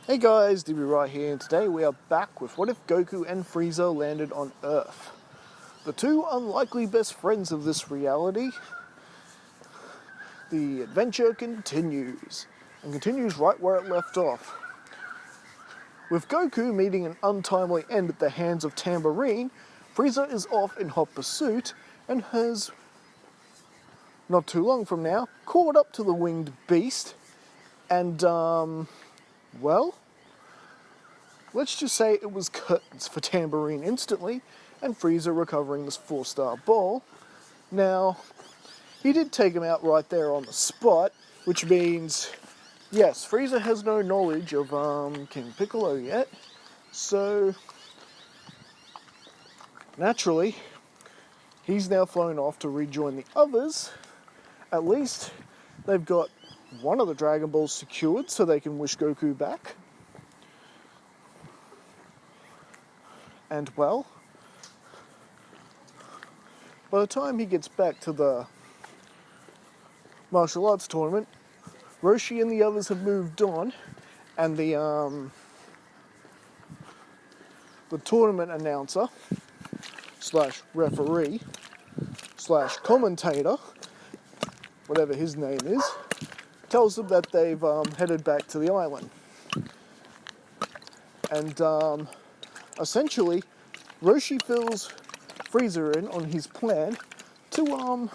Hey guys, DB right here, and today we are back with what if Goku and Frieza landed on Earth? The two unlikely best friends of this reality. The adventure continues, and continues right where it left off. With Goku meeting an untimely end at the hands of Tambourine, Frieza is off in hot pursuit and has, not too long from now, caught up to the winged beast and, well, let's just say it was curtains for Tambourine instantly, and Frieza recovering this 4-star ball. Now, he did take him out right there on the spot, which means, yes, Frieza has no knowledge of King Piccolo yet, so naturally, he's now flown off to rejoin the others. At least they've got one of the Dragon Balls secured so they can wish Goku back. And well, by the time he gets back to the martial arts tournament, Roshi and the others have moved on, and the tournament announcer slash referee slash commentator, whatever his name is, tells them that they've headed back to the island. And essentially, Roshi fills Frieza in on his plan to,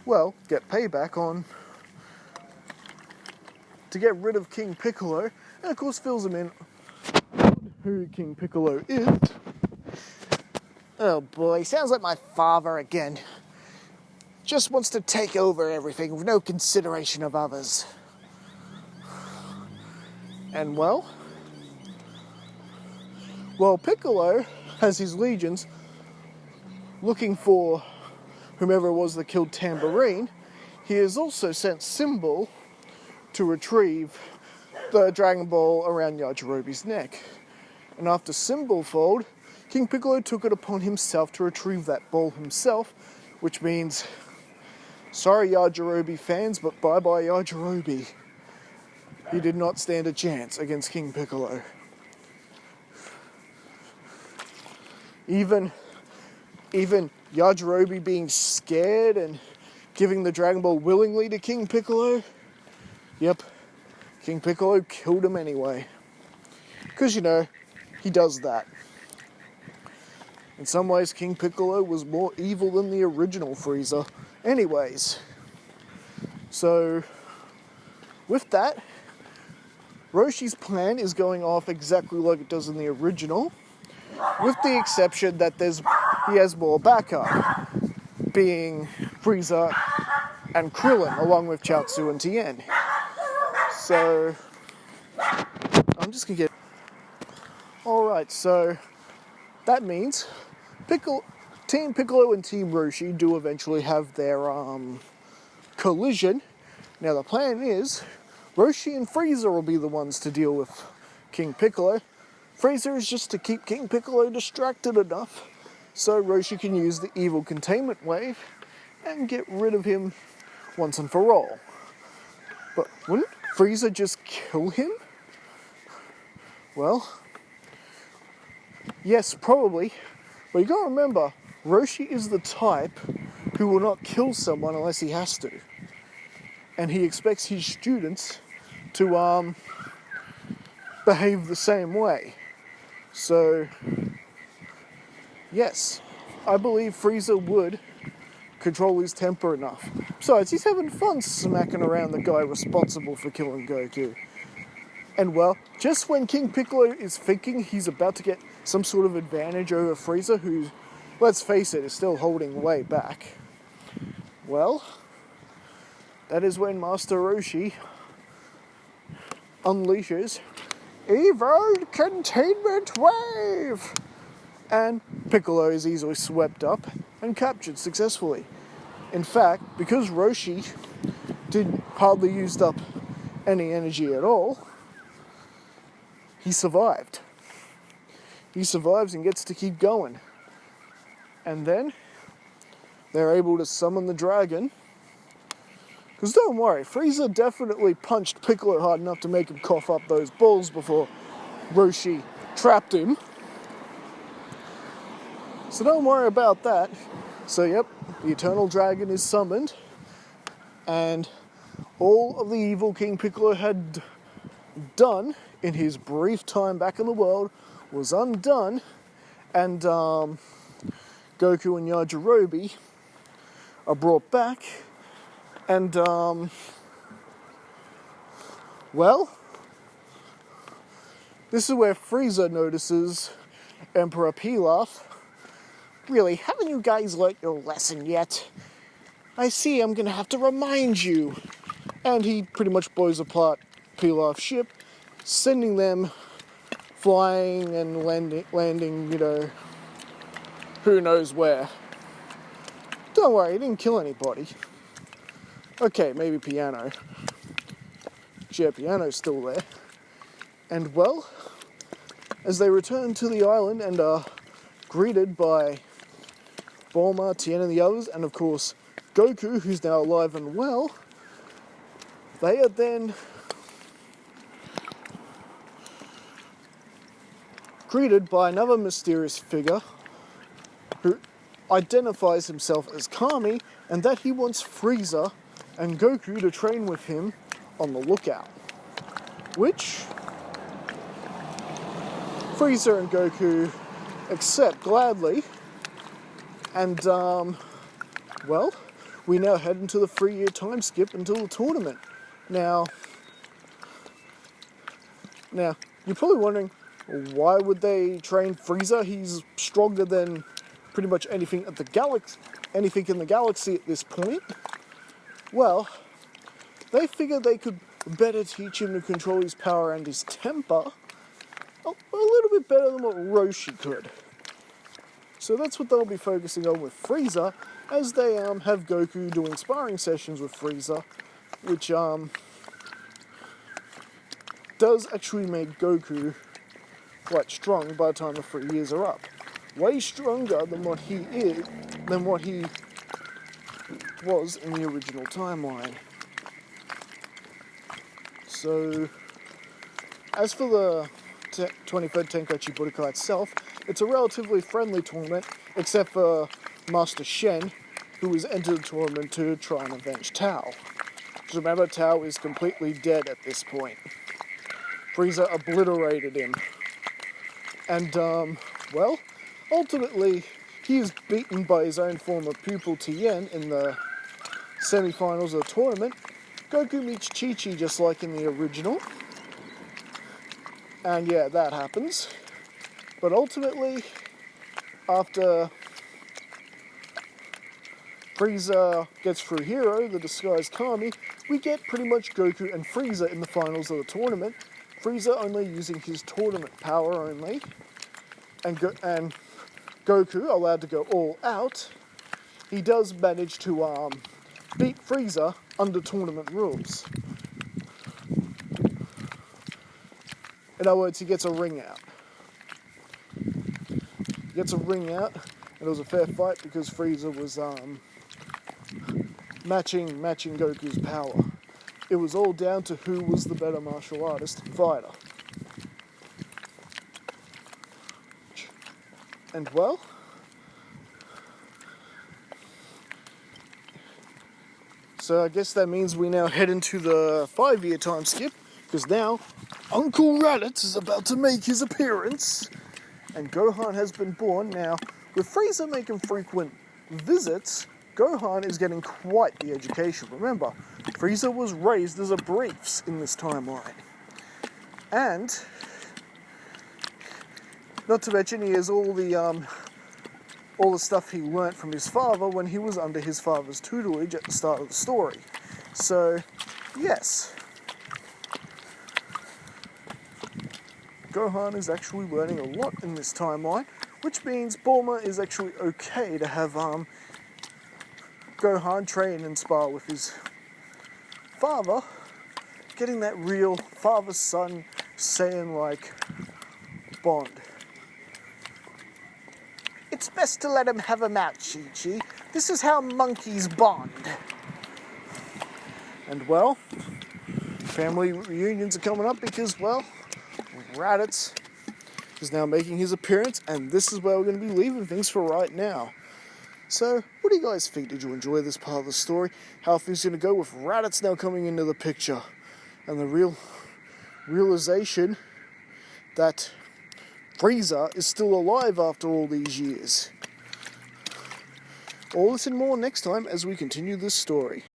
well, get payback on, to get rid of King Piccolo, and of course fills him in on who King Piccolo is. Oh boy, sounds like my father again. Just wants to take over everything with no consideration of others. And well, Piccolo has his legions looking for whomever it was that killed Tambourine. He has also sent Symbol to retrieve the Dragon Ball around Yajirobe's neck. And after Symbol fold, King Piccolo took it upon himself to retrieve that ball himself, which means, sorry Yajirobe fans, but bye-bye Yajirobe. He did not stand a chance against King Piccolo. Even Yajirobe being scared and giving the Dragon Ball willingly to King Piccolo, yep, King Piccolo killed him anyway. Because, you know, he does that. In some ways, King Piccolo was more evil than the original Frieza. Anyways, so with that, Roshi's plan is going off exactly like it does in the original, with the exception that he has more backup, being Frieza and Krillin, along with Chaozu and Tien. So, I'm just gonna get... Alright, so that means Team Piccolo and Team Roshi do eventually have their collision. Now the plan is, Roshi and Frieza will be the ones to deal with King Piccolo. Frieza is just to keep King Piccolo distracted enough so Roshi can use the evil containment wave and get rid of him once and for all. But wouldn't Frieza just kill him? Well, yes, probably. But you gotta remember, Roshi is the type who will not kill someone unless he has to. And he expects his students to behave the same way. So, yes, I believe Frieza would control his temper enough. Besides, he's having fun smacking around the guy responsible for killing Goku. And well, just when King Piccolo is thinking he's about to get some sort of advantage over Frieza, who, let's face it, is still holding way back, well, that is when Master Roshi unleashes Evil Containment Wave! And Piccolo is easily swept up and captured successfully. In fact, because Roshi hardly used up any energy at all, he survived. He survives and gets to keep going. And then they're able to summon the dragon Because don't worry, Frieza definitely punched Piccolo hard enough to make him cough up those balls before Roshi trapped him. So don't worry about that. So yep, the Eternal Dragon is summoned, and all of the evil King Piccolo had done in his brief time back in the world was undone, and Goku and Yajirobe are brought back, and well, this is where Frieza notices Emperor Pilaf. Really, haven't you guys learnt your lesson yet? I see I'm gonna have to remind you. And he pretty much blows apart Pilaf's ship, sending them flying and landing, who knows where. Don't worry, he didn't kill anybody. Okay, maybe Piano. Yeah, Piano's still there. And well, as they return to the island and are greeted by Bulma, Tien and the others, and of course Goku, who's now alive and well, they are then greeted by another mysterious figure who identifies himself as Kami, and that he wants Frieza and Goku to train with him on the lookout. Which Frieza and Goku accept gladly, and well, we now head into the 3-year time skip until the tournament. Now, you're probably wondering, why would they train Frieza? He's stronger than pretty much anything in the galaxy at this point. Well, they figured they could better teach him to control his power and his temper a little bit better than what Roshi could. So that's what they'll be focusing on with Frieza, as they have Goku doing sparring sessions with Frieza, which does actually make Goku quite strong by the time the 3 years are up. Way stronger than what he was in the original timeline. So, as for the 23rd Tenkaichi Budokai itself, it's a relatively friendly tournament, except for Master Shen, who has entered the tournament to try and avenge Tao. Because remember, Tao is completely dead at this point. Frieza obliterated him. And, well, ultimately, he is beaten by his own former pupil Tien in the semi-finals of the tournament. Goku meets Chi-Chi just like in the original. And yeah, that happens. But ultimately, after Frieza gets through Hero, the disguised Kami, we get pretty much Goku and Frieza in the finals of the tournament. Frieza only using his tournament power only, and Goku allowed to go all out. He does manage to beat Frieza under tournament rules. In other words, he gets a ring out. He gets a ring out, and it was a fair fight because Frieza was matching Goku's power. It was all down to who was the better martial artist and fighter. And well, so I guess that means we now head into the 5-year time skip, because now Uncle Raditz is about to make his appearance, and Gohan has been born. Now, with Frieza making frequent visits, Gohan is getting quite the education. Remember, Frieza was raised as a briefs in this timeline. And, not to mention, he has all the stuff he learnt from his father when he was under his father's tutelage at the start of the story. So, yes. Gohan is actually learning a lot in this timeline, which means Bulma is actually okay to have Gohan train and spar with his father, getting that real father-son Saiyan-like bond. It's best to let him have him out, Chi-Chi. This is how monkeys bond. And well, family reunions are coming up because, well, Raditz is now making his appearance, and this is where we're going to be leaving things for right now. So, what do you guys think? Did you enjoy this part of the story? How are things going to go with Raditz now coming into the picture? And the realization that Frieza is still alive after all these years. All this and more next time as we continue this story.